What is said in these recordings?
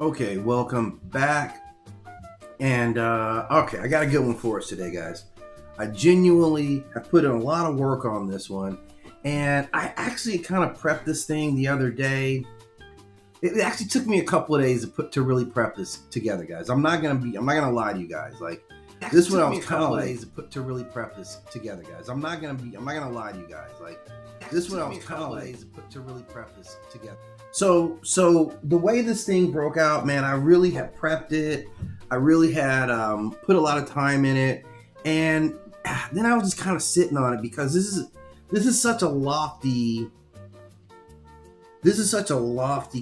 Okay, welcome back. And okay, I got a good one for us today, guys. I genuinely have put in a lot of work on this one, and I actually kind of prepped this thing the other day. It actually took me a couple of days to really prep this together, guys. I'm not gonna lie to you guys. Like this one, I was kind of like to really prep this together, guys. I'm not gonna lie to you guys. Like this one, I was kind of like to really prep this together. So the way this thing broke out, man, I really had prepped it. I really had put a lot of time in it, and then I was just kind of sitting on it because this is such a lofty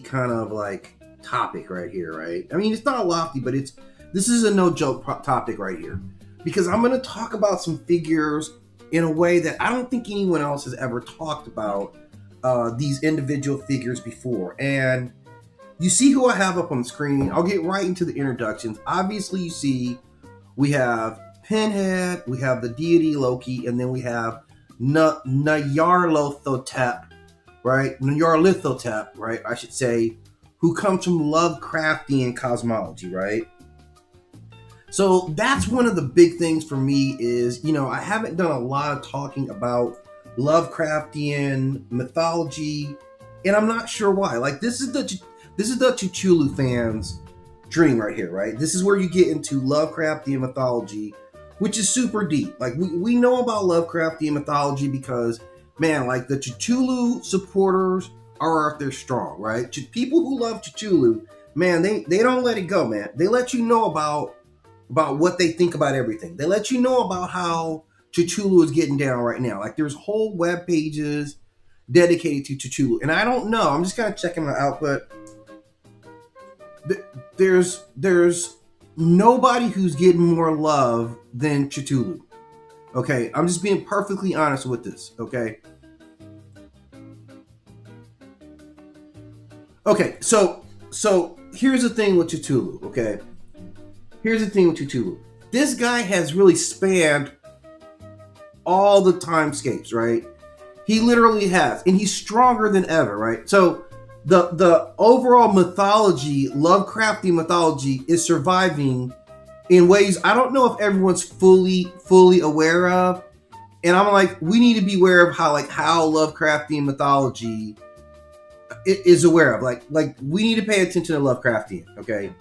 kind of like topic right here, right? I mean, it's not lofty, but this is a no joke topic right here, because I'm going to talk about some figures in a way that I don't think anyone else has ever talked about these individual figures before. And you see who I have up on the screen. I'll get right into the introductions. Obviously, you see we have Pinhead, we have the deity Loki, and then we have Nyarlathotep, right? Nyarlathotep, right? I should say, who comes from Lovecraftian cosmology, right? So that's one of the big things for me is, I haven't done a lot of talking about Lovecraftian mythology, and I'm not sure why. Like this is the Cthulhu fans' dream right here, right? This is where you get into Lovecraftian mythology, which is super deep. Like we know about Lovecraftian mythology because, man, like the Cthulhu supporters are out there strong, right? People who love Cthulhu, man, they don't let it go, man. They let you know about what they think about everything. They let you know about how Cthulhu is getting down right now. Like there's whole web pages dedicated to Cthulhu. And I don't know, I'm just kind of checking my output. There's nobody who's getting more love than Cthulhu. Okay, I'm just being perfectly honest with this, okay? Okay, so here's the thing with Cthulhu, okay? Here's the thing with Cthulhu. This guy has really spanned all the timescapes, right? He literally has, and he's stronger than ever, right? So the overall mythology, Lovecraftian mythology, is surviving in ways I don't know if everyone's fully aware of. And I'm like, we need to be aware of how Lovecraftian mythology is aware of. Like we need to pay attention to Lovecraftian, okay?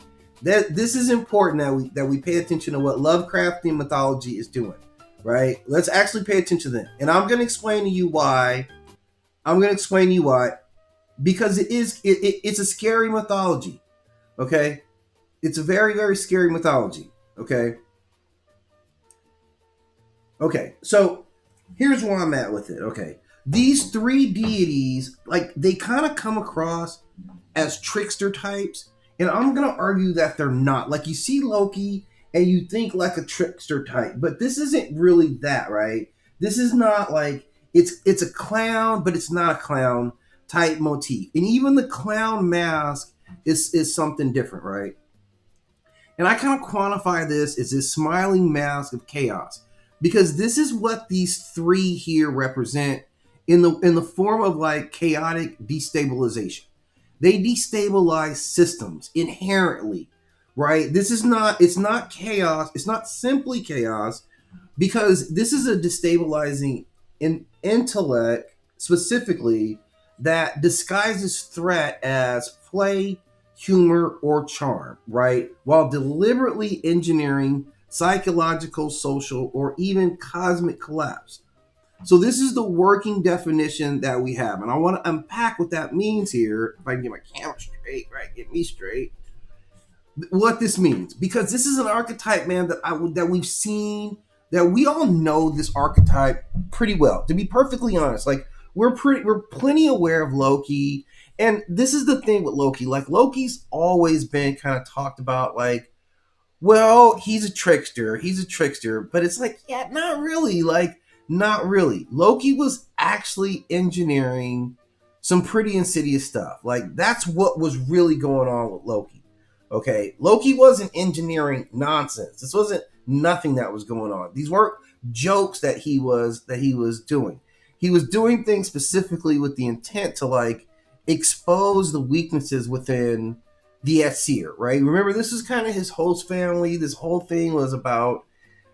This is important that we pay attention to what Lovecraftian mythology is doing, right? Let's actually pay attention to them. And I'm going to explain to you why. Because it's a scary mythology, okay? It's a very, very scary mythology, okay? Okay, so here's where I'm at with it, okay? These three deities, like, they kind of come across as trickster types, and I'm going to argue that they're not. Like, you see Loki, and you think like a trickster type, but this isn't really that, right? This is not like, it's a clown, but it's not a clown type motif. And even the clown mask is something different, right? And I kind of quantify this as this smiling mask of chaos, because this is what these three here represent in the form of like chaotic destabilization. They destabilize systems inherently, right? It's not chaos. It's not simply chaos, because this is a destabilizing intellect specifically that disguises threat as play, humor, or charm, right? While deliberately engineering psychological, social, or even cosmic collapse. So this is the working definition that we have. And I want to unpack what that means here. If I can get my camera straight, right? Get me straight. What this means. Because this is an archetype, man, that we've seen, that we all know this archetype pretty well. To be perfectly honest, like, we're plenty aware of Loki, and this is the thing with Loki. Like, Loki's always been kind of talked about, like, well, he's a trickster, but it's like, yeah, not really. Loki was actually engineering some pretty insidious stuff. Like, that's what was really going on with Loki. Okay, Loki wasn't engineering nonsense. This wasn't nothing that was going on. These weren't jokes that he was doing. He was doing things specifically with the intent to like expose the weaknesses within the Aesir, right? Remember, this is kind of his host family. This whole thing was about,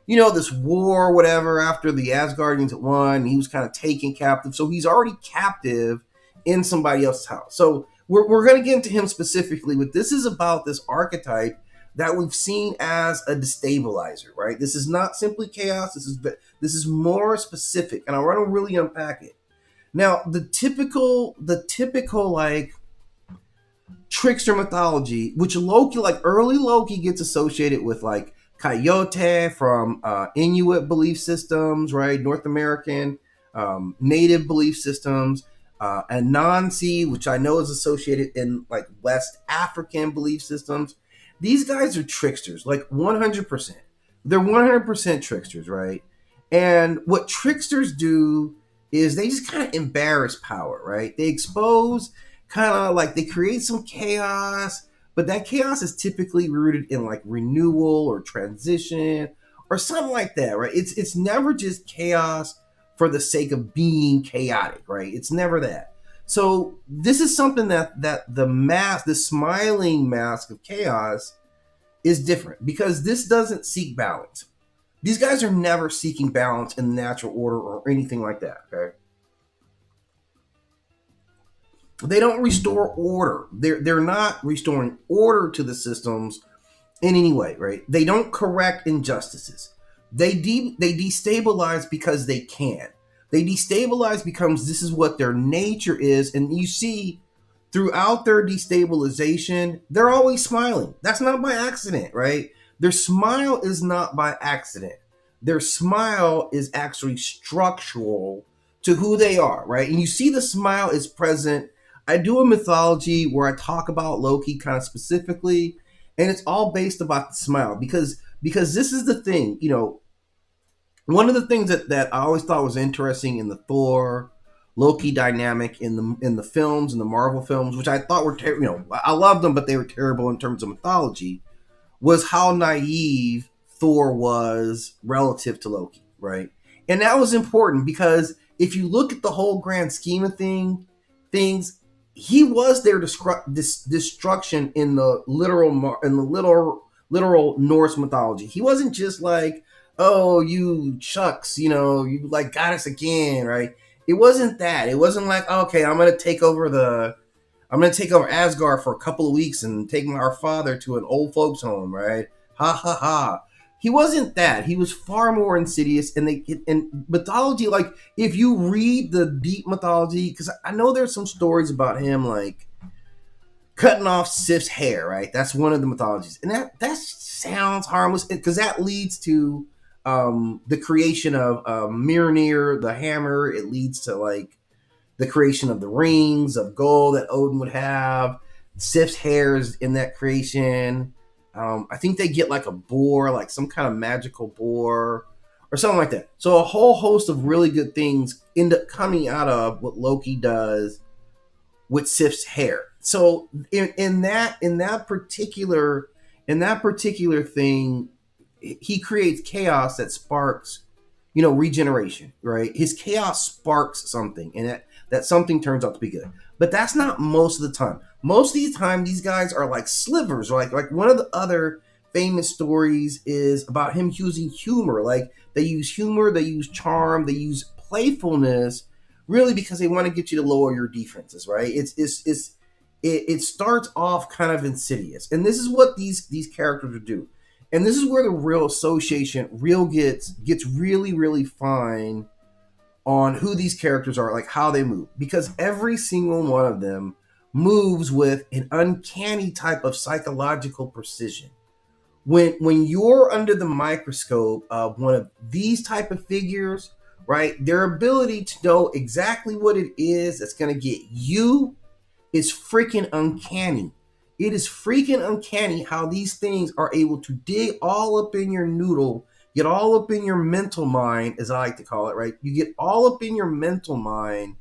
this war or whatever after the Asgardians had won. He was kind of taken captive. So he's already captive in somebody else's house. So we're going to get into him specifically, but this is about this archetype that we've seen as a destabilizer, right? This is not simply chaos. This is more specific, and I want to really unpack it. Now, the typical like trickster mythology, which Loki, like early Loki, gets associated with like Coyote from Inuit belief systems, right? North American native belief systems, and Anansi, which I know is associated in like West African belief systems. These guys are tricksters, like 100%. They're 100% tricksters, right? And what tricksters do is they just kind of embarrass power, right? They expose, kind of like they create some chaos, but that chaos is typically rooted in like renewal or transition or something like that, right? It's never just chaos for the sake of being chaotic, right? It's never that. So this is something that the smiling mask of chaos is different, because this doesn't seek balance. These guys are never seeking balance in the natural order or anything like that, okay? They don't restore order. They're not restoring order to the systems in any way, right? They don't correct injustices. They destabilize because they can. They destabilize because this is what their nature is, and you see throughout their destabilization, they're always smiling. That's not by accident, right? Their smile is not by accident. Their smile is actually structural to who they are, right? And you see the smile is present. I do a mythology where I talk about Loki kind of specifically, and it's all based about the smile, because this is the thing, one of the things that I always thought was interesting in the Thor Loki dynamic in the films, in the Marvel films, which I thought were I loved them, but they were terrible in terms of mythology, was how naive Thor was relative to Loki, right? And that was important because if you look at the whole grand scheme of things, he was their destruction in the literal Norse mythology. He wasn't just like, oh, you chucks, you like got us again, right? It wasn't that. It wasn't like, okay, I'm gonna take over Asgard for a couple of weeks and take our father to an old folks home, right? Ha ha ha. He wasn't that. He was far more insidious. And mythology, like if you read the deep mythology, because I know there's some stories about him like cutting off Sif's hair, right? That's one of the mythologies, and that sounds harmless because that leads to the creation of Mjolnir, the hammer. It leads to like the creation of the rings of gold that Odin would have. Sif's hair is in that creation. I think they get like a boar, like some kind of magical boar or something like that. So a whole host of really good things end up coming out of what Loki does with Sif's hair. So in that particular thing, he creates chaos that sparks, regeneration, right? His chaos sparks something, and that something turns out to be good. But that's not most of the time. Most of the time, these guys are like slivers. Like one of the other famous stories is about him using humor. Like they use humor, they use charm, they use playfulness, really because they want to get you to lower your defenses, right? It starts off kind of insidious, and this is what these characters would do. And this is where the real association gets really, really fine on who these characters are, like how they move. Because every single one of them moves with an uncanny type of psychological precision. When you're under the microscope of one of these type of figures, right, their ability to know exactly what it is that's going to get you is freaking uncanny. It is freaking uncanny how these things are able to dig all up in your noodle, get all up in your mental mind, as I like to call it, right? You get all up in your mental mind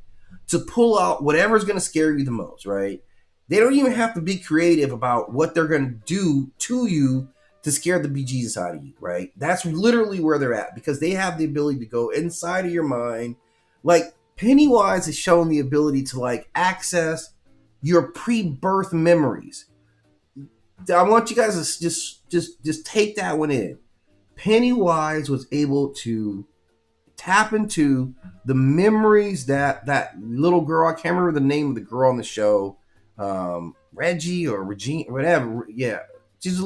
to pull out whatever's going to scare you the most, right? They don't even have to be creative about what they're going to do to you to scare the bejesus out of you, right? That's literally where they're at, because they have the ability to go inside of your mind. Like Pennywise has shown the ability to like access your pre-birth memories. I want you guys to just take that one in. Pennywise was able to tap into the memories that that little girl, I can't remember the name of the girl on the show, Reggie or Regine, whatever. Yeah, she's the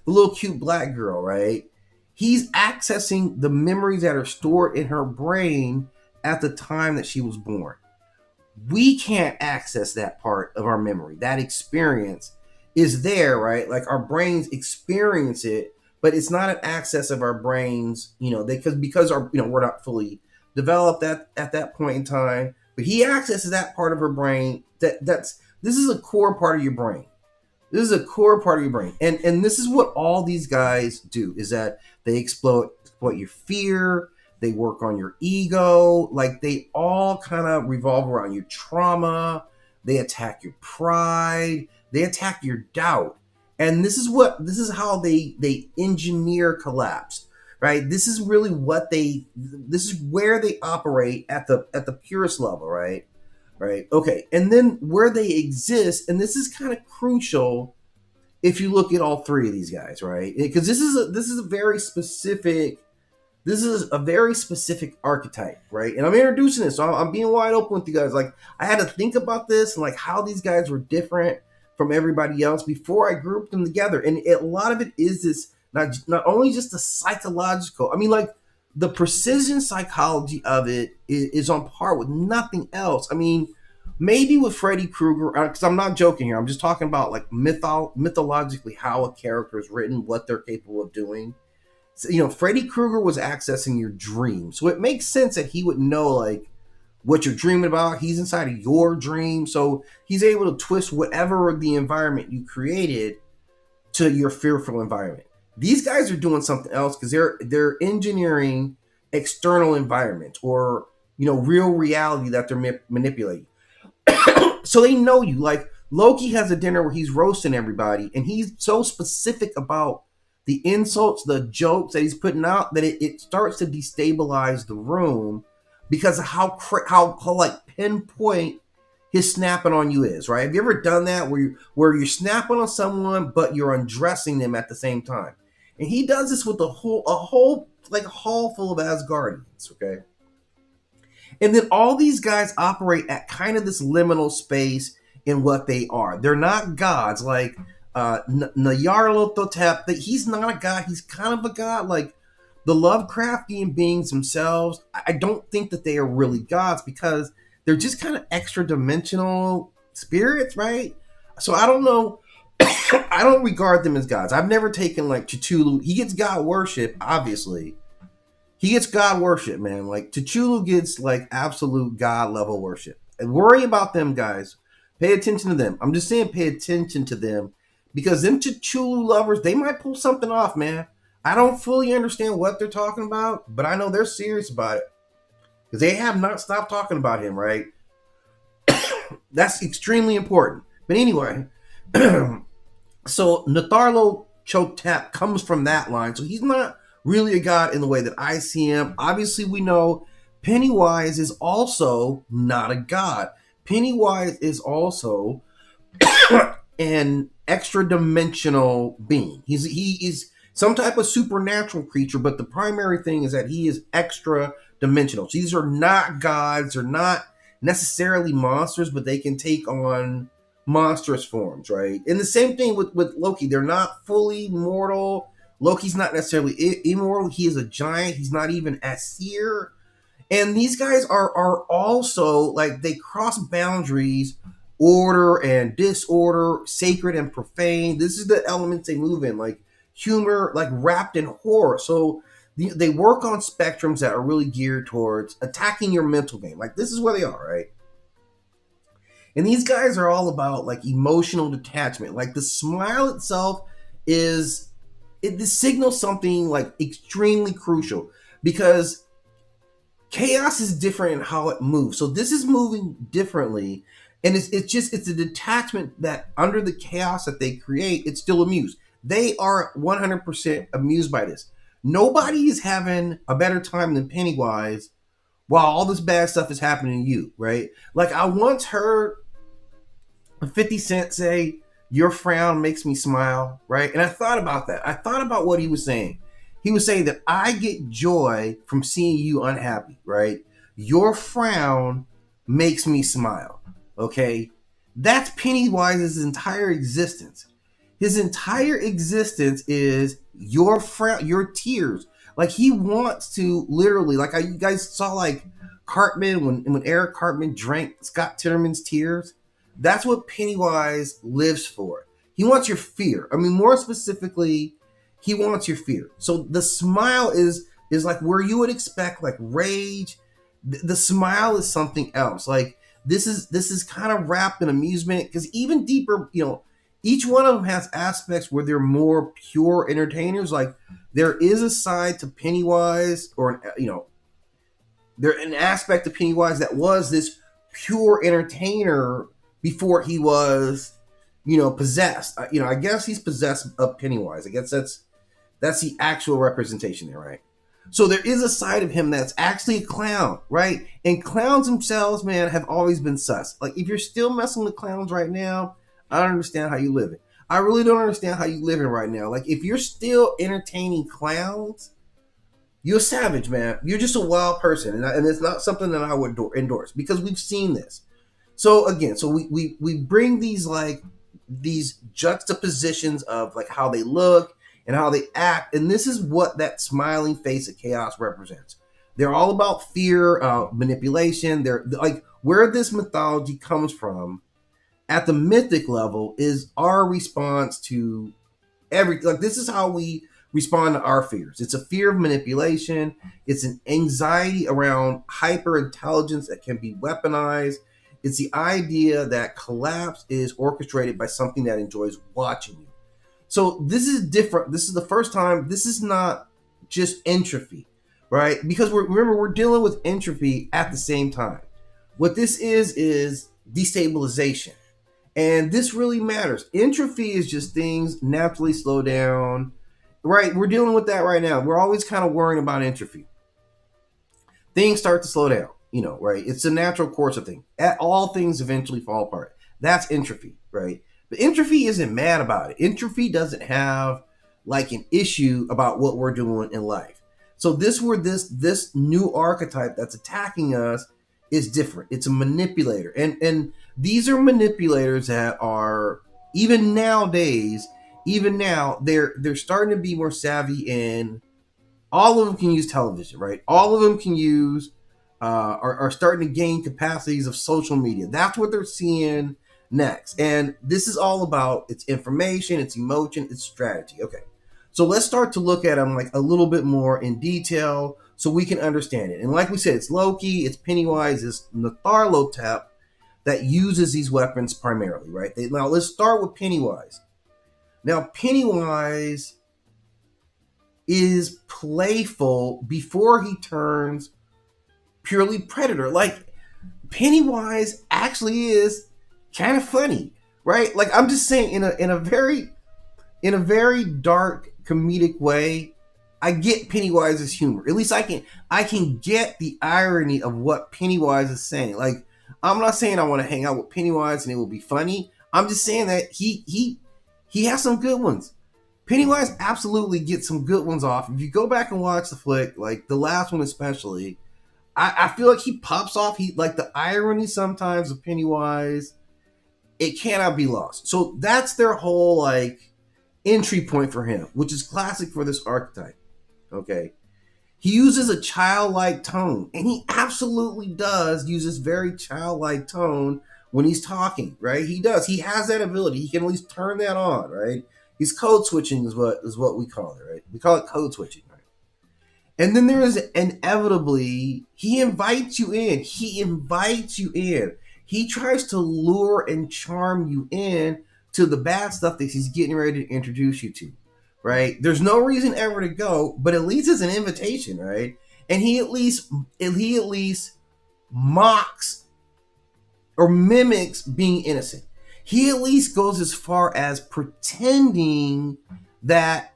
little cute black girl, right? He's accessing the memories that are stored in her brain at the time that she was born. We can't access that part of our memory. That experience is there, right? Like our brains experience it, but it's not an access of our brains, because our we're not fully developed at that point in time. But he accesses that part of her brain. This is a core part of your brain. This is a core part of your brain, and this is what all these guys do: is that they exploit your fear. They work on your ego. Like they all kind of revolve around your trauma. They attack your pride. They attack your doubt. And this is how they engineer collapse, right? This is really this is where they operate at the purest level, right? Right. Okay. And then where they exist, and this is kind of crucial if you look at all three of these guys, right? Because this is a very specific archetype, right? And I'm introducing this, so I'm being wide open with you guys. Like I had to think about this and like how these guys were different from everybody else before I grouped them together. And a lot of it is this not only just the psychological. I mean, like the precision psychology of it is on par with nothing else. I mean, maybe with Freddy Krueger, because I'm not joking here. I'm just talking about like mythologically how a character is written, what they're capable of doing. So, Freddy Krueger was accessing your dream. So it makes sense that he would know like what you're dreaming about. He's inside of your dream. So he's able to twist whatever the environment you created to your fearful environment. These guys are doing something else because they're engineering external environments or real reality that they're manipulating. So they know you. Like Loki has a dinner where he's roasting everybody, and he's so specific about the insults, the jokes that he's putting out that it starts to destabilize the room because of how like pinpoint his snapping on you is, right? Have you ever done that where you're snapping on someone but you're undressing them at the same time? And he does this with a whole like a hall full of Asgardians, okay? And then all these guys operate at kind of this liminal space in what they are. They're not gods like Nyarlathotep. He's not a god. He's kind of a god. Like the Lovecraftian beings themselves, I don't think that they are really gods because they're just kind of extra dimensional spirits, right? So I don't know. I don't regard them as gods. I've never taken like Cthulhu. He gets god worship, obviously. He gets God worship, man. Like Cthulhu gets like absolute God level worship. And worry about them, guys. Pay attention to them. I'm just saying, pay attention to them because them Cthulhu lovers, they might pull something off, man. I don't fully understand what they're talking about, but I know they're serious about it because they have not stopped talking about him, right? That's extremely important. But anyway, so Nyarlathotep comes from that line, so he's not really a god in the way that I see him. Obviously, we know Pennywise is also not a god. Pennywise is also an extra dimensional being. He is some type of supernatural creature, but the primary thing is that he is extra dimensional. So these are not gods, they're not necessarily monsters, but they can take on monstrous forms, right? And the same thing with Loki. They're not fully mortal. Loki's not necessarily immortal. He is a giant. He's not even Aesir. And these guys are also like they cross boundaries, order and disorder, sacred and profane. This is the elements they move in, like humor, like wrapped in horror. So they work on spectrums that are really geared towards attacking your mental game. Like this is where they are, right? And these guys are all about like emotional detachment. Like the smile itself this signals something like extremely crucial because chaos is different in how it moves. So this is moving differently, and it's a detachment that under the chaos that they create, it's still amused. They are 100% amused by this. Nobody is having a better time than Pennywise while all this bad stuff is happening to you, right? Like I once heard 50 Cent say, Your frown makes me smile, right? And I thought about that. I thought about what he was saying. He was saying that I get joy from seeing you unhappy, right? Your frown makes me smile, okay? That's Pennywise's entire existence. His entire existence is your frown, your tears. Like he wants to literally, like you guys saw, like Cartman when Eric Cartman drank Scott Tinnerman's tears. That's what Pennywise lives for. He wants your fear. I mean, more specifically, he wants your fear. So the smile is like where you would expect like rage. The smile is something else. Like this is kind of wrapped in amusement, because even deeper, each one of them has aspects where they're more pure entertainers. Like there is a side to Pennywise, or there an aspect of Pennywise that was this pure entertainer before he was, possessed. I guess he's possessed of Pennywise. I guess that's the actual representation there, right? So there is a side of him that's actually a clown, right? And clowns themselves, man, have always been sus. Like if you're still messing with clowns right now, I don't understand how you live it. I really don't understand how you live it right now. Like if you're still entertaining clowns, you're a savage, man. You're just a wild person, and it's not something that I would endorse, because we've seen this. So again, we bring these juxtapositions of like how they look and how they act, and this is what that smiling face of chaos represents. They're all about fear, manipulation. They're like where this mythology comes from at the mythic level is our response to everything. Like this is how we respond to our fears. It's a fear of manipulation. It's an anxiety around hyper intelligence that can be weaponized. It's the idea that collapse is orchestrated by something that enjoys watching you. So this is different. This is the first time. This is not just entropy, right? Because we're dealing with entropy at the same time. What this is destabilization. And this really matters. Entropy is just things naturally slow down, right? We're dealing with that right now. We're always kind of worrying about entropy. Things start to slow down, right? It's a natural course of things. All things eventually fall apart. That's entropy, right? But entropy isn't mad about it. Entropy doesn't have like an issue about what we're doing in life. So this new archetype that's attacking us is different. It's a manipulator. And these are manipulators that are, even nowadays, they're starting to be more savvy, in all of them can use television, right? All of them can use are starting to gain capacities of social media. That's what they're seeing next. And this is all about its information, its emotion, its strategy. Okay. So let's start to look at them like a little bit more in detail so we can understand it. And like we said, it's Loki, it's Pennywise, it's Nyarlathotep that uses these weapons primarily, right? Now let's start with Pennywise. Now Pennywise is playful before he turns purely predator. Like Pennywise actually is kind of funny, right? Like I'm just saying, in a very dark comedic way, I get Pennywise's humor. At least I can get the irony of what Pennywise is saying. Like I'm not saying I want to hang out with Pennywise and it will be funny. I'm just saying that he has some good ones. Pennywise absolutely gets some good ones off. If you go back and watch the flick, like the last one especially, I feel like he pops off. He like the irony sometimes of Pennywise, it cannot be lost. So that's their whole like entry point for him, which is classic for this archetype. Okay. He uses a childlike tone, and he absolutely does use this very childlike tone when he's talking, right? He does. He has that ability. He can at least turn that on, right? He's code switching is what we call it, right? We call it code switching, right? And then there is inevitably, he invites you in. He invites you in. He tries to lure and charm you in to the bad stuff that he's getting ready to introduce you to, right? There's no reason ever to go, but at least it's an invitation, right? And he at least mocks or mimics being innocent. He at least goes as far as pretending that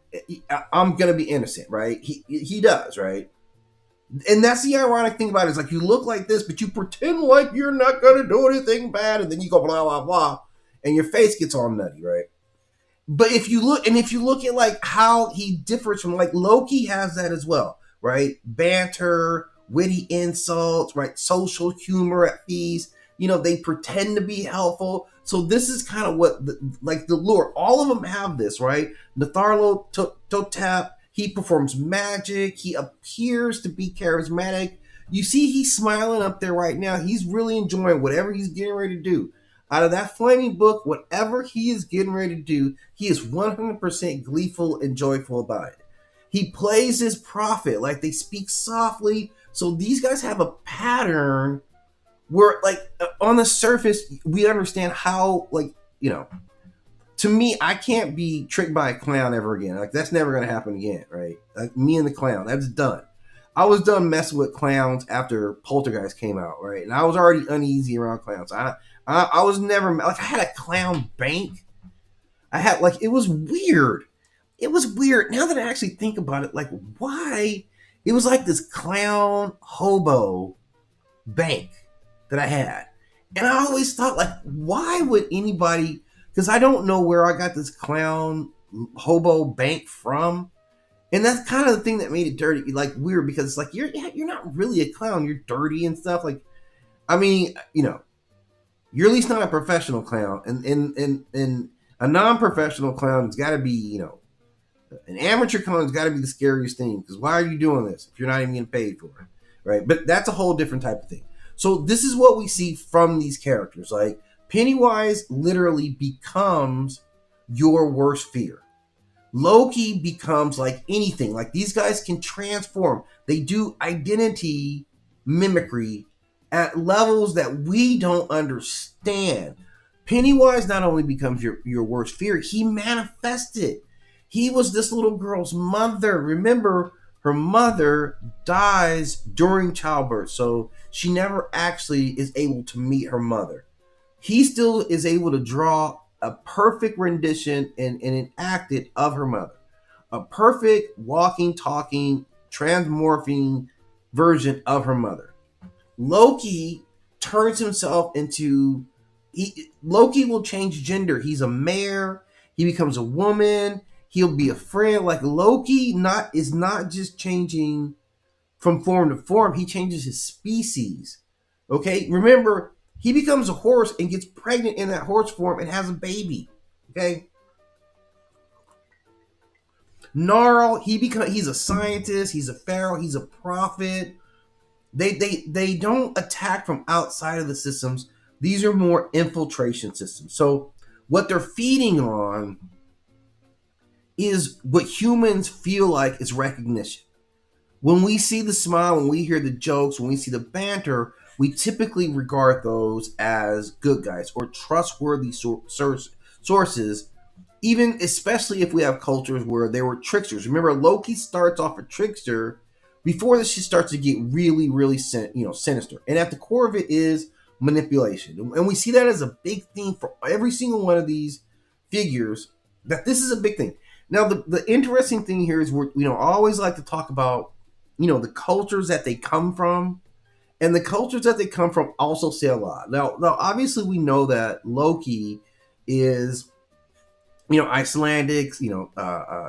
I'm gonna be innocent, right? He does, right? And that's the ironic thing about it, is like you look like this, but you pretend like you're not gonna do anything bad, and then you go blah blah blah, and your face gets all nutty, right? But if you look at like how he differs from, like, Loki has that as well, right? Banter, witty insults, right? Social humor at feasts. They pretend to be helpful. So this is kind of what the lore. All of them have this, right? Nyarlathotep, he performs magic. He appears to be charismatic. You see, he's smiling up there right now. He's really enjoying whatever he's getting ready to do. Out of that flaming book, whatever he is getting ready to do, he is 100% gleeful and joyful about it. He plays his prophet, like they speak softly. So these guys have a pattern where, like, on the surface, we understand how, like, to me, I can't be tricked by a clown ever again. Like, that's never going to happen again, right? Like, me and the clown, that's done. I was done messing with clowns after Poltergeist came out, right? And I was already uneasy around clowns. I was never, like, I had a clown bank. I had, like, it was weird. It was weird. Now that I actually think about it, like, why? It was like this clown hobo bank that I had. And I always thought, like, why would anybody, because I don't know where I got this clown hobo bank from. And that's kind of the thing that made it dirty, like, weird, because it's like, you're not really a clown. You're dirty and stuff. Like, I mean, you're at least not a professional clown. And a non-professional clown has got to be, an amateur clown has got to be the scariest thing. Because why are you doing this if you're not even getting paid for it? Right? But that's a whole different type of thing. So this is what we see from these characters. Like, Pennywise literally becomes your worst fear. Loki becomes like anything. Like, these guys can transform. They do identity mimicry at levels that we don't understand. Pennywise not only becomes your worst fear, he manifests it. He was this little girl's mother. Remember, her mother dies during childbirth, so she never actually is able to meet her mother. He still is able to draw a perfect rendition and enact it of her mother. A perfect walking, talking, transmorphing version of her mother. Loki turns himself into... Loki will change gender. He's a mare. He becomes a woman. He'll be a friend. Like, Loki is not just changing from form to form. He changes his species. Okay? Remember, he becomes a horse and gets pregnant in that horse form and has a baby. Okay? Gnarl, he's a scientist, he's a pharaoh, he's a prophet. They don't attack from outside of the systems. These are more infiltration systems. So what they're feeding on is what humans feel like is recognition. When we see the smile, when we hear the jokes, when we see the banter, we typically regard those as good guys or trustworthy sources, even especially if we have cultures where they were tricksters. Remember, Loki starts off a trickster before this shit starts to get really, really sinister. And at the core of it is manipulation. And we see that as a big theme for every single one of these figures, that this is a big thing. Now, the interesting thing here is, I always like to talk about, the cultures that they come from. And the cultures that they come from also say a lot. Now obviously we know that Loki is, Icelandic,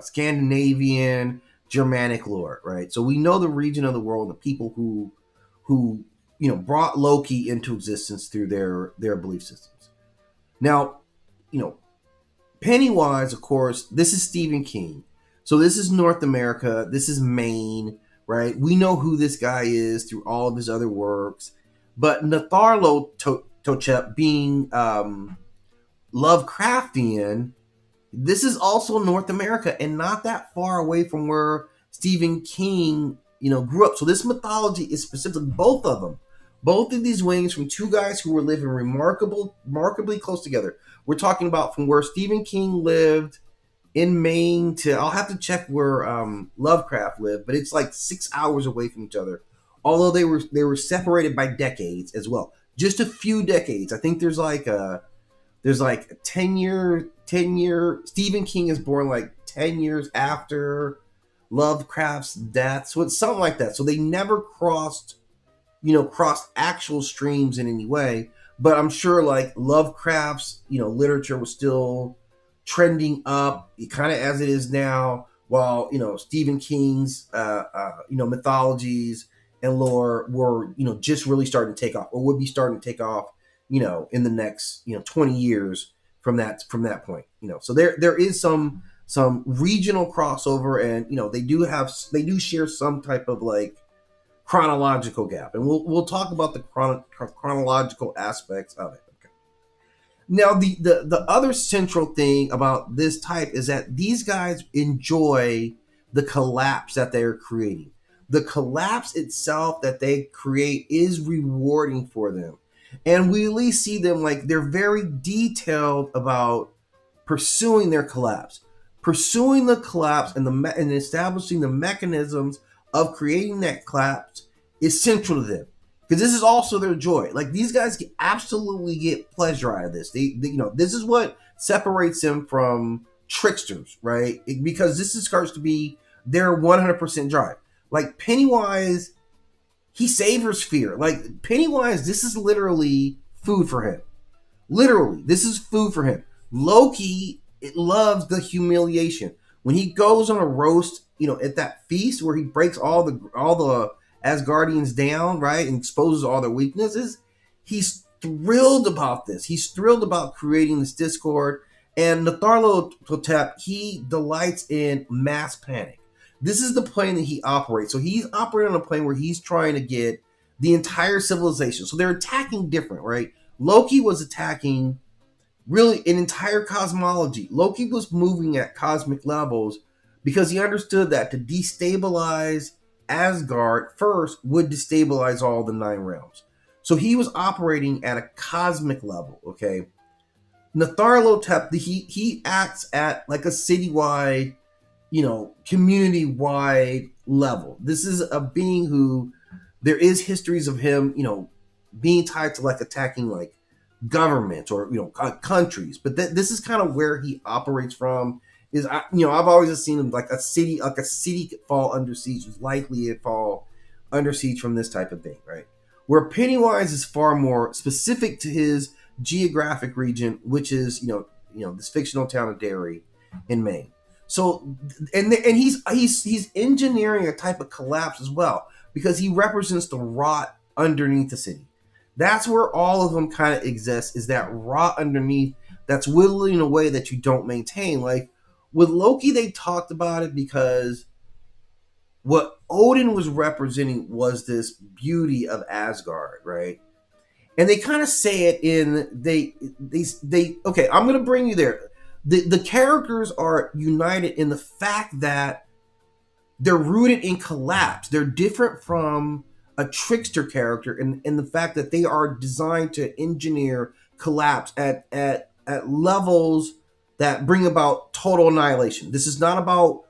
Scandinavian, Germanic lore, right? So we know the region of the world, the people who brought Loki into existence through their belief systems. Now, Pennywise, of course, this is Stephen King. So this is North America. This is Maine. Right? We know who this guy is through all of his other works. But Nyarlathotep being Lovecraftian, this is also North America and not that far away from where Stephen King, grew up. So this mythology is specifically both of them. Both of these wings from two guys who were living remarkably close together. We're talking about from where Stephen King lived in Maine to, I'll have to check where Lovecraft lived, but it's like 6 hours away from each other. Although they were separated by decades as well, just a few decades. I think there's like a 10-year. Stephen King is born like 10 years after Lovecraft's death, so it's something like that. So they never crossed actual streams in any way, but I'm sure like Lovecraft's, literature was still trending up, kind of as it is now, while Stephen King's mythologies and lore were just really starting to take off, or would be starting to take off, in the next 20 years from that point. So there is some regional crossover, and they do share some type of like chronological gap, and we'll talk about the chronological aspects of it. Okay. Now, the other central thing about this type is that these guys enjoy the collapse that they're creating. The collapse itself that they create is rewarding for them, and we at least see them like they're very detailed about pursuing their collapse, pursuing the collapse, and establishing the mechanisms of creating that collapse is central to them, because this is also their joy. Like, these guys absolutely get pleasure out of this. They this is what separates them from tricksters, right? Because this starts to be their 100% drive. Like Pennywise, he savors fear. Like Pennywise, this is literally food for him. Literally, this is food for him. Loki, it loves the humiliation. When he goes on a roast, at that feast where he breaks all the Asgardians down, right, and exposes all their weaknesses, he's thrilled about this. He's thrilled about creating this discord. And Nyarlathotep, he delights in mass panic. This is the plane that he operates. So he's operating on a plane where he's trying to get the entire civilization. So they're attacking different, right? Loki was attacking really an entire cosmology. Loki was moving at cosmic levels because he understood that to destabilize Asgard first would destabilize all the 9 realms. So he was operating at a cosmic level, okay? Nyarlathotep, he acts at like a citywide, community-wide level. This is a being who, there is histories of him, being tied to like attacking like government or countries, but this is kind of where he operates from. Is I've always seen him like a city could fall under siege, is likely to fall under siege from this type of thing, right? Where Pennywise is far more specific to his geographic region, which is this fictional town of Derry in Maine. So and he's engineering a type of collapse as well, because he represents the rot underneath the city. That's where all of them kind of exist, is that rot underneath that's whittling away that you don't maintain. Like with Loki, they talked about it because what Odin was representing was this beauty of Asgard, right? And they kind of say it in they okay, I'm gonna bring you there. The characters are united in the fact that they're rooted in collapse. They're different from a trickster character in the fact that they are designed to engineer collapse at levels that bring about total annihilation. This is not about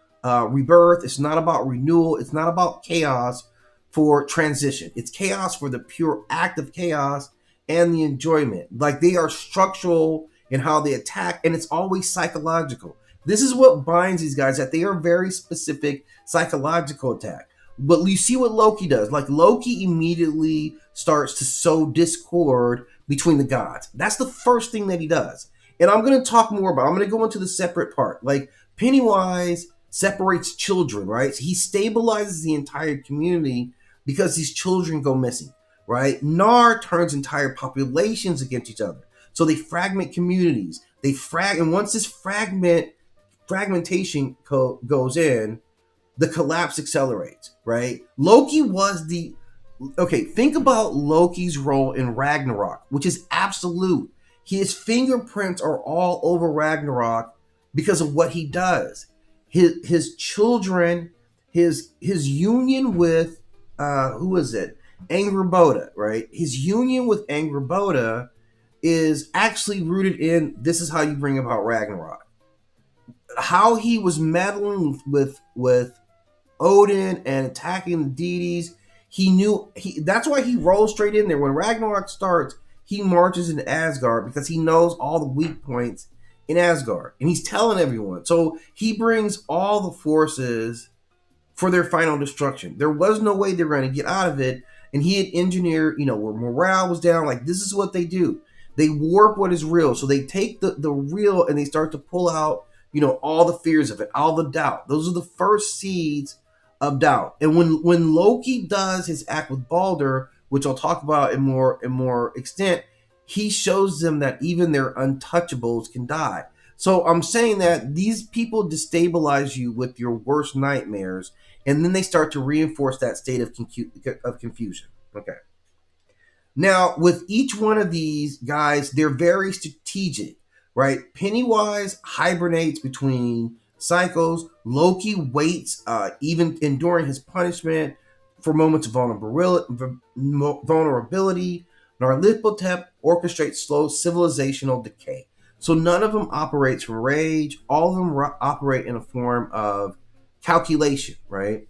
rebirth. It's not about renewal. It's not about chaos for transition. It's chaos for the pure act of chaos and the enjoyment. Like, they are structural in how they attack, and it's always psychological. This is what binds these guys, that they are very specific psychological attack. But you see what Loki does. Like, Loki immediately starts to sow discord between the gods. That's the first thing that he does. And I'm going to talk more about it. I'm going to go into the separate part. Like, Pennywise separates children, right? So he stabilizes the entire community because these children go missing, right? Nar turns entire populations against each other. So they fragment communities. And once this fragmentation goes in, the collapse accelerates, right? Loki was think about Loki's role in Ragnarok, which is absolute. His fingerprints are all over Ragnarok because of what he does. His children, his union with, who is it? Angrboda, right? His union with Angrboda is actually rooted in, this is how you bring about Ragnarok. How he was meddling with Odin and attacking the deities. He knew that's why he rolls straight in there. When Ragnarok starts, he marches into Asgard because he knows all the weak points in Asgard. And he's telling everyone. So he brings all the forces for their final destruction. There was no way they were going to get out of it. and he had engineered, where morale was down. Like, this is what they do. They warp what is real. So they take the real and they start to pull out, all the fears of it, all the doubt. Those are the first seeds of doubt. And when Loki does his act with Balder, which I'll talk about in more extent, he shows them that even their untouchables can die. So I'm saying that these people destabilize you with your worst nightmares, and then they start to reinforce that state of confusion. Okay. Now, with each one of these guys, they're very strategic, right? Pennywise hibernates between cycles. Loki waits, even enduring his punishment, for moments of vulnerability. Nyarlathotep orchestrates slow civilizational decay. So none of them operates from rage. All of them operate in a form of calculation, right?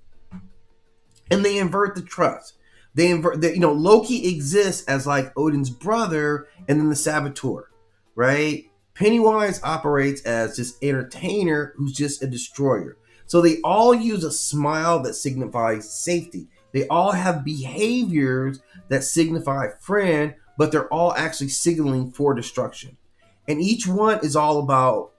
And they invert the trust. Loki exists as like Odin's brother and then the saboteur, right? Pennywise operates as this entertainer who's just a destroyer. So they all use a smile that signifies safety. They all have behaviors that signify friend, but they're all actually signaling for destruction. And each one is all about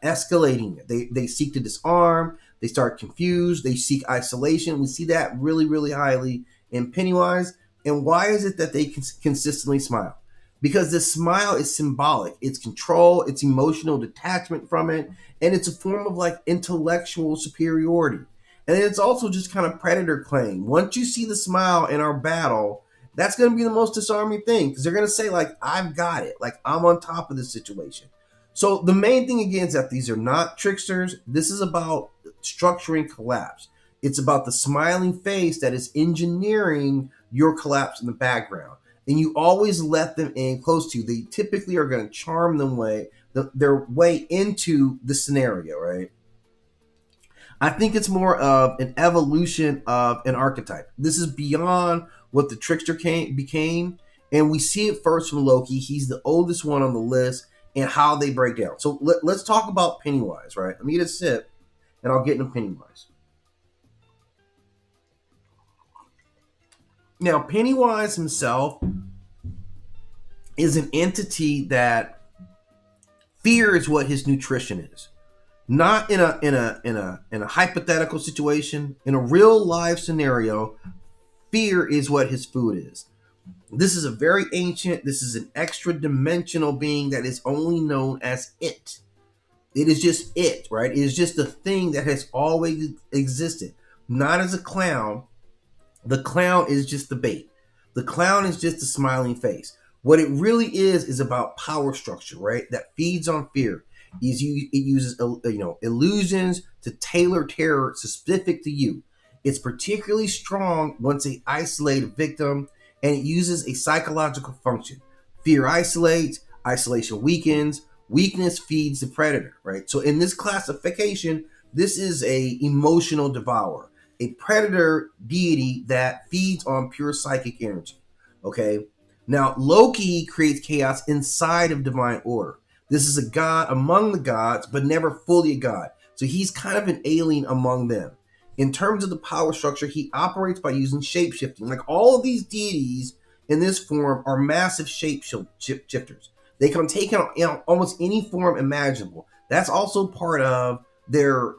escalating it. They seek to disarm. They start confused. They seek isolation. We see that really, really highly in Pennywise. And why is it that they consistently smile? Because the smile is symbolic. It's control. It's emotional detachment from it. And it's a form of like intellectual superiority. And it's also just kind of predator claim. Once you see the smile in our battle, that's going to be the most disarming thing, because they're going to say, like, I've got it. Like, I'm on top of this situation. So the main thing, again, is that these are not tricksters. This is about structuring collapse. It's about the smiling face that is engineering your collapse in the background. And you always let them in close to you. They typically are going to charm their way into the scenario, right? I think it's more of an evolution of an archetype. This is beyond what the trickster became, and we see it first from Loki. He's the oldest one on the list, and how they break down. So let's talk about Pennywise, right? Let me get a sip, and I'll get into Pennywise. Now, Pennywise himself is an entity that fear is what his nutrition is. Not in a hypothetical situation. In a real life scenario, fear is what his food is. This is a very ancient, this is an extra dimensional being that is only known as it. It is just it, right? It is just a thing that has always existed. Not as a clown. The clown is just the bait. The clown is just a smiling face. What it really is about power structure, right? That feeds on fear. It uses illusions to tailor terror specific to you. It's particularly strong once they isolate a victim, and it uses a psychological function. Fear isolates, isolation weakens, weakness feeds the predator, right? So in this classification, this is a emotional devourer, a predator deity that feeds on pure psychic energy, okay? Now, Loki creates chaos inside of divine order. This is a god among the gods, but never fully a god. So he's kind of an alien among them. In terms of the power structure, he operates by using shape-shifting. Like all of these deities in this form are massive shape-shifters. They can take on almost any form imaginable. That's also part of their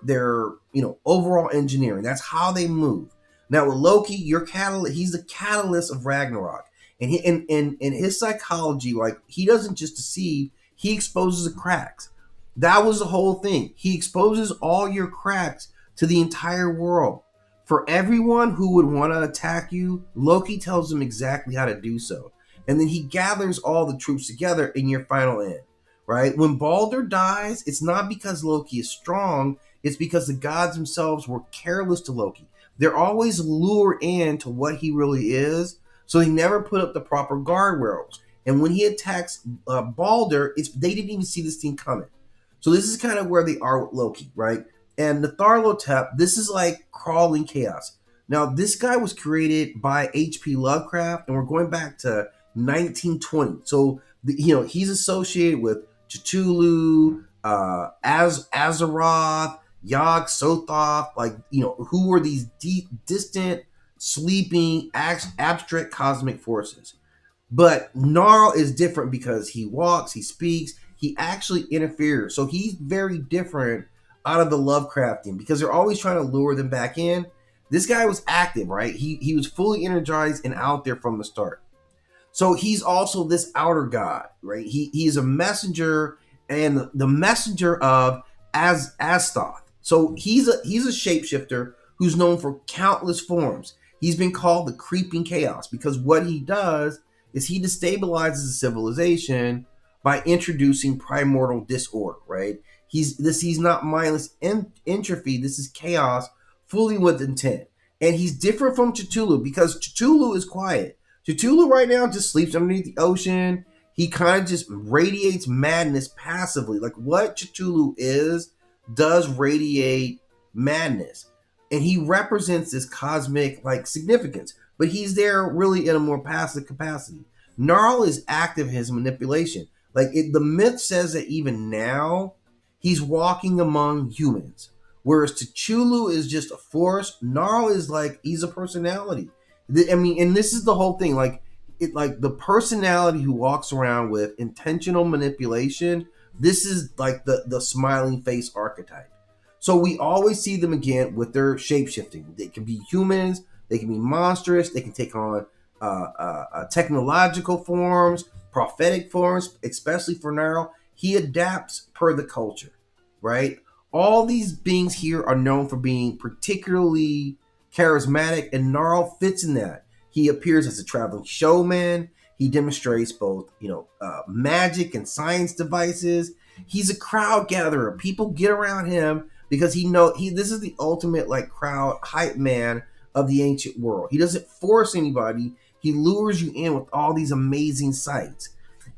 overall engineering. That's how they move. Now with Loki, he's the catalyst of Ragnarok. And in his psychology, like he doesn't just deceive, he exposes the cracks. That was the whole thing. He exposes all your cracks to the entire world. For everyone who would want to attack you, Loki tells them exactly how to do so. And then he gathers all the troops together in your final end, right? When Balder dies, it's not because Loki is strong, it's because the gods themselves were careless to Loki. They're always lured in to what he really is, so they never put up the proper guardrails. And when he attacks Balder, they didn't even see this thing coming. So this is kind of where they are with Loki, right? And Nyarlathotep, this is like crawling chaos. Now, this guy was created by H.P. Lovecraft, and we're going back to 1920. So, he's associated with Cthulhu, Azeroth, Yog Sothoth, who were these deep, distant sleeping, abstract cosmic forces. But Gnarl is different because he walks, he speaks, he actually interferes. So he's very different out of the Lovecraftian because they're always trying to lure them back in. This guy was active, right? He was fully energized and out there from the start. So he's also this outer god, right? He's a messenger and the messenger of Astoth. So he's a shapeshifter who's known for countless forms. He's been called the creeping chaos because what he does is he destabilizes a civilization by introducing primordial disorder, right? He's not mindless entropy. This is chaos fully with intent. And he's different from Cthulhu because Cthulhu is quiet. Cthulhu right now just sleeps underneath the ocean. He kind of just radiates madness passively. Like what Cthulhu is does radiate madness. And he represents this cosmic like significance. But he's there really in a more passive capacity. Gnarl is active in his manipulation. The myth says that even now, he's walking among humans. Whereas Cthulhu is just a force. Gnarl is like, he's a personality. I mean, and this is the whole thing. Like the personality who walks around with intentional manipulation. This is like the smiling face archetype. So we always see them again with their shapeshifting. They can be humans. They can be monstrous. They can take on technological forms, prophetic forms, especially for Gnarl. He adapts per the culture, right? All these beings here are known for being particularly charismatic, and Gnarl fits in that. He appears as a traveling showman. He demonstrates both, magic and science devices. He's a crowd gatherer. People get around him because this is the ultimate like crowd hype man of the ancient world. He doesn't force anybody. He lures you in with all these amazing sights.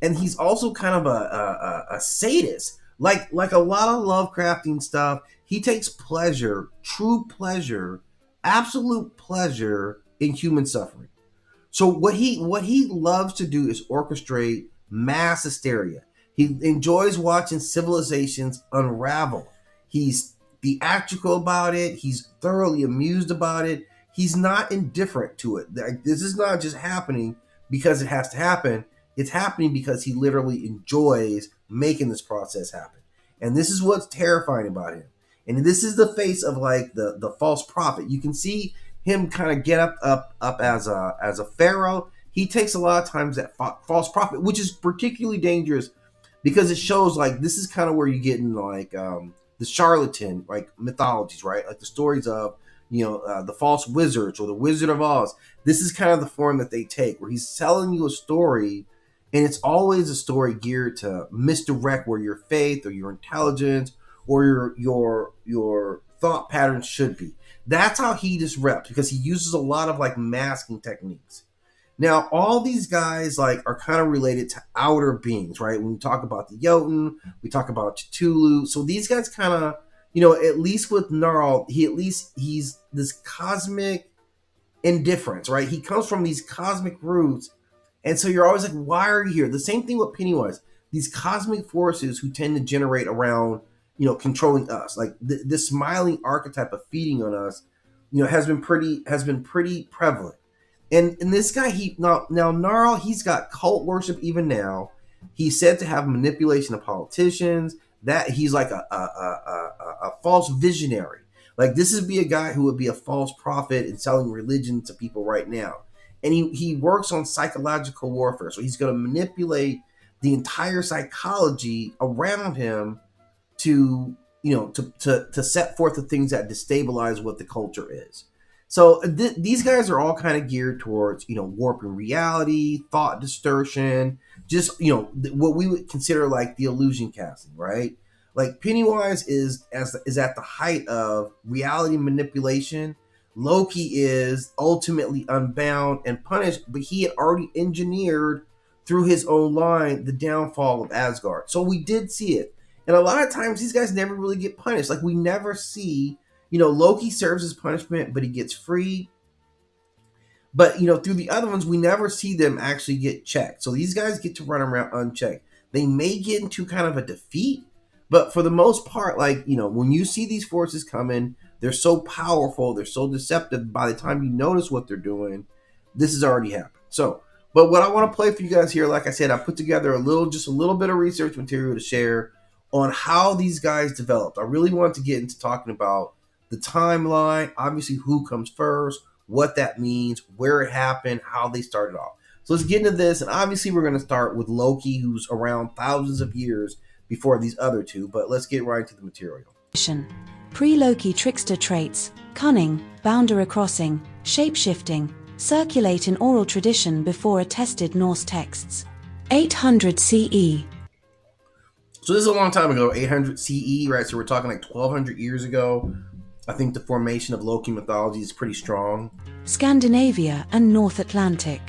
And he's also kind of a sadist. Like a lot of Lovecraftian stuff, he takes pleasure, true pleasure, absolute pleasure in human suffering. So what he loves to do is orchestrate mass hysteria. He enjoys watching civilizations unravel. He's theatrical about it. He's thoroughly amused about it. He's not indifferent to it. This is not just happening because it has to happen. It's happening because he literally enjoys making this process happen. And this is what's terrifying about him. And this is the face of like the false prophet. You can see him kind of get up as a pharaoh. He takes a lot of times that false prophet, which is particularly dangerous because it shows like this is kind of where you get in like the charlatan like mythologies, right? Like the stories of the false wizards or the Wizard of Oz. This is kind of the form that they take, where he's telling you a story, and it's always a story geared to misdirect where your faith or your intelligence or your thought patterns should be. That's how he disrupts, because he uses a lot of like masking techniques. Now, all these guys like are kind of related to outer beings, right? When we talk about the Jotun, we talk about Cthulhu. So these guys kind of, at least with Gnarl, he's this cosmic indifference, right? He comes from these cosmic roots. And so you're always like, why are you here? The same thing with Pennywise. These cosmic forces who tend to generate around, controlling us. Like this smiling archetype of feeding on us, has been pretty prevalent. And this guy, now Gnarl, he's got cult worship even now. He's said to have manipulation of politicians. That he's like a false visionary. Like this would be a guy who would be a false prophet and selling religion to people right now. And he works on psychological warfare. So he's going to manipulate the entire psychology around him to set forth the things that destabilize what the culture is. So these guys are all kind of geared towards, warping reality, thought distortion, just, what we would consider like the illusion casting, right? Like Pennywise is at the height of reality manipulation. Loki is ultimately unbound and punished, but he had already engineered through his own line the downfall of Asgard. So we did see it. And a lot of times these guys never really get punished. Like we never see, Loki serves his punishment, but he gets free. But, through the other ones, we never see them actually get checked. So these guys get to run around unchecked. They may get into kind of a defeat, But for the most part, like, when you see these forces coming, they're so powerful, they're so deceptive. By the time you notice what they're doing, this has already happened. So, but what I want to play for you guys here, like I said, I put together just a little bit of research material to share on how these guys developed. I really wanted to get into talking about the timeline, obviously who comes first, what that means, where it happened, how they started off. So let's get into this, and obviously we're going to start with Loki, who's around thousands of years before these other two, but let's get right into the material. Pre-Loki trickster traits, cunning, boundary crossing, shape-shifting, circulate in oral tradition before attested Norse texts. 800 CE. So this is a long time ago, 800 CE, right? So we're talking like 1200 years ago. I think the formation of Loki mythology is pretty strong. Scandinavia and North Atlantic.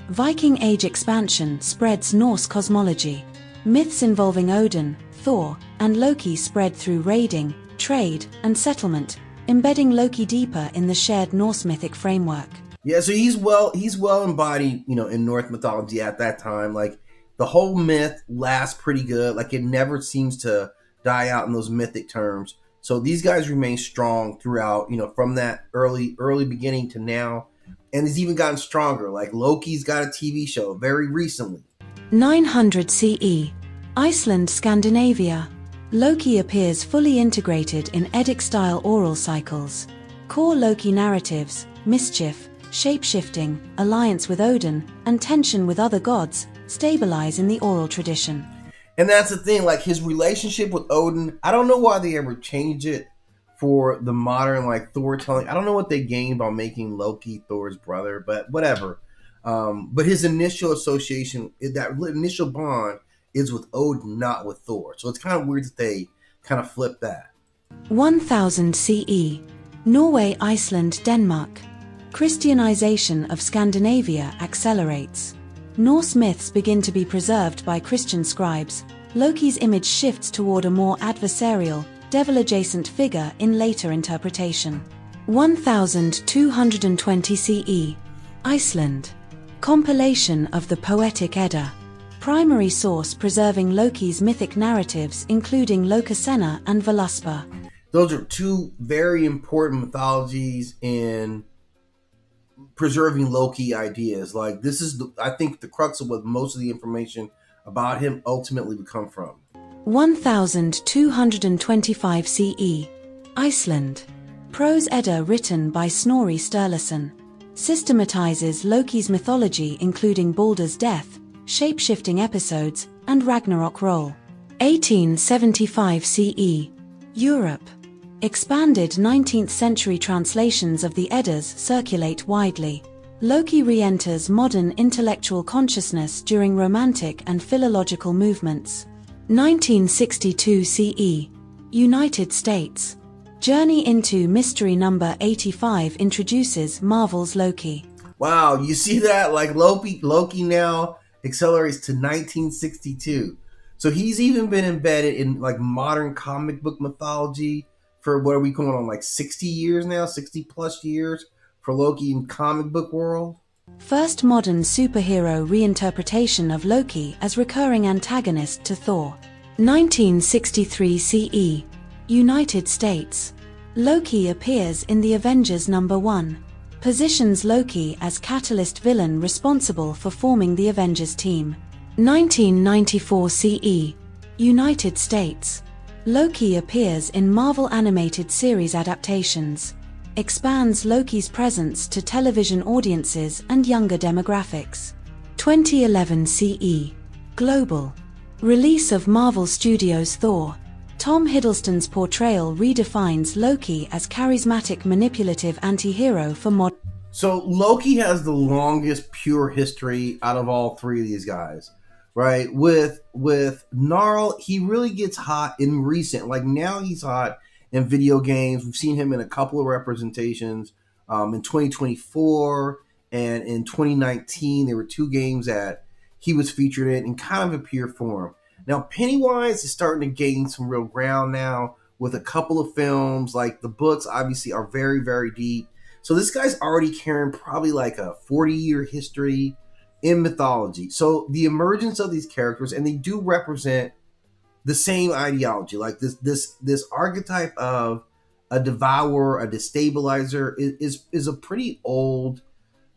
Viking Age expansion spreads Norse cosmology. Myths involving Odin, Thor, and Loki spread through raiding, trade, and settlement, embedding Loki deeper in the shared Norse mythic framework. Yeah, so he's well embodied, in Norse mythology at that time. Like, the whole myth lasts pretty good. Like, it never seems to die out in those mythic terms. So these guys remain strong throughout, from that early beginning to now. And it's even gotten stronger. Like, Loki's got a TV show very recently. 900 CE. Iceland, Scandinavia. Loki appears fully integrated in Eddic-style oral cycles. Core Loki narratives, mischief, shape-shifting, alliance with Odin, and tension with other gods stabilize in the oral tradition. And that's the thing, like, his relationship with Odin, I don't know why they ever changed it for the modern, like, Thor telling. I don't know what they gained by making Loki Thor's brother, but whatever. But his initial association, that initial bond, is with Odin, not with Thor. So it's kind of weird that they kind of flip that. 1000 CE. Norway, Iceland, Denmark. Christianization of Scandinavia accelerates. Norse myths begin to be preserved by Christian scribes. Loki's image shifts toward a more adversarial, devil-adjacent figure in later interpretation. 1220 CE. Iceland. Compilation of the Poetic Edda. Primary source preserving Loki's mythic narratives, including Lokasenna and Völuspá. Those are two very important mythologies in preserving Loki ideas. Like, this is, I think, the crux of what most of the information about him ultimately would come from. 1225 CE. Iceland. Prose Edda written by Snorri Sturluson. Systematizes Loki's mythology, including Baldur's death, shape-shifting episodes, and Ragnarok role. 1875 CE. Europe. Expanded 19th century translations of the Eddas circulate widely. Loki re-enters modern intellectual consciousness during Romantic and philological movements. 1962 CE. United States. Journey into Mystery Number 85 introduces Marvel's Loki. Wow, you see that? Like, Loki now accelerates to 1962. So he's even been embedded in, like, modern comic book mythology for, what are we going on, like 60 years now? 60 plus years for Loki in comic book world? First modern superhero reinterpretation of Loki as recurring antagonist to Thor. 1963 CE. United States. Loki appears in The Avengers #1. Positions Loki as catalyst villain responsible for forming the Avengers team. 1994 CE. United States. Loki appears in Marvel animated series adaptations. Expands Loki's presence to television audiences and younger demographics. 2011 CE. Global. Release of Marvel Studios' Thor. Tom Hiddleston's portrayal redefines Loki as charismatic manipulative anti-hero for modern. So Loki has the longest pure history out of all three of these guys, right? With Gnarl, he really gets hot in recent, like now he's hot in video games. We've seen him in a couple of representations in 2024 and in 2019. There were two games that he was featured in kind of a pure form. Now, Pennywise is starting to gain some real ground now with a couple of films. Like, the books obviously are very, very deep. So this guy's already carrying probably like a 40-year history in mythology. So the emergence of these characters, and they do represent the same ideology. Like this archetype of a devourer, a destabilizer is a pretty old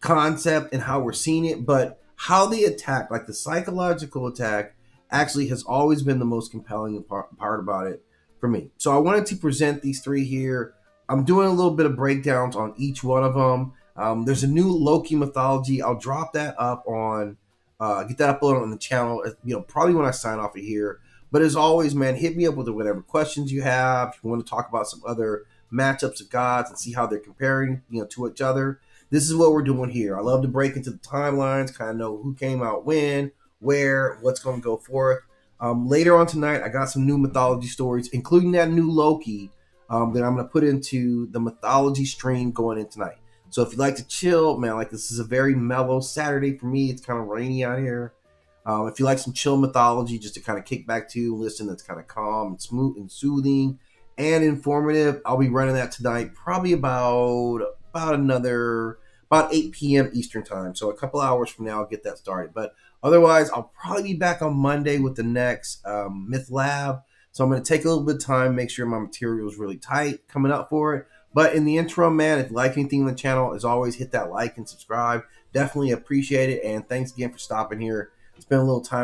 concept in how we're seeing it, but how they attack, like the psychological attack, actually has always been the most compelling part about it for me. So I wanted to present these three here. I'm doing a little bit of breakdowns on each one of them. There's a new Loki mythology. I'll drop that up on, get that uploaded on the channel, probably when I sign off of here. But as always, man, hit me up with whatever questions you have. If you want to talk about some other matchups of gods and see how they're comparing, to each other, this is what we're doing here. I love to break into the timelines, kind of know who came out when, where, what's going to go forth. Later on tonight, I got some new mythology stories, including that new Loki that I'm going to put into the mythology stream going in tonight. So if you like to chill, man, like this is a very mellow Saturday for me. It's kind of rainy out here. If you like some chill mythology, just to kind of kick back to, listen, that's kind of calm and smooth and soothing and informative, I'll be running that tonight, probably about 8 p.m. Eastern time. So a couple hours from now, I'll get that started. But otherwise, I'll probably be back on Monday with the next Myth Lab. So I'm going to take a little bit of time, make sure my material is really tight coming up for it. But in the interim, man, if you like anything on the channel, as always, hit that like and subscribe. Definitely appreciate it. And thanks again for stopping here. Spend a little time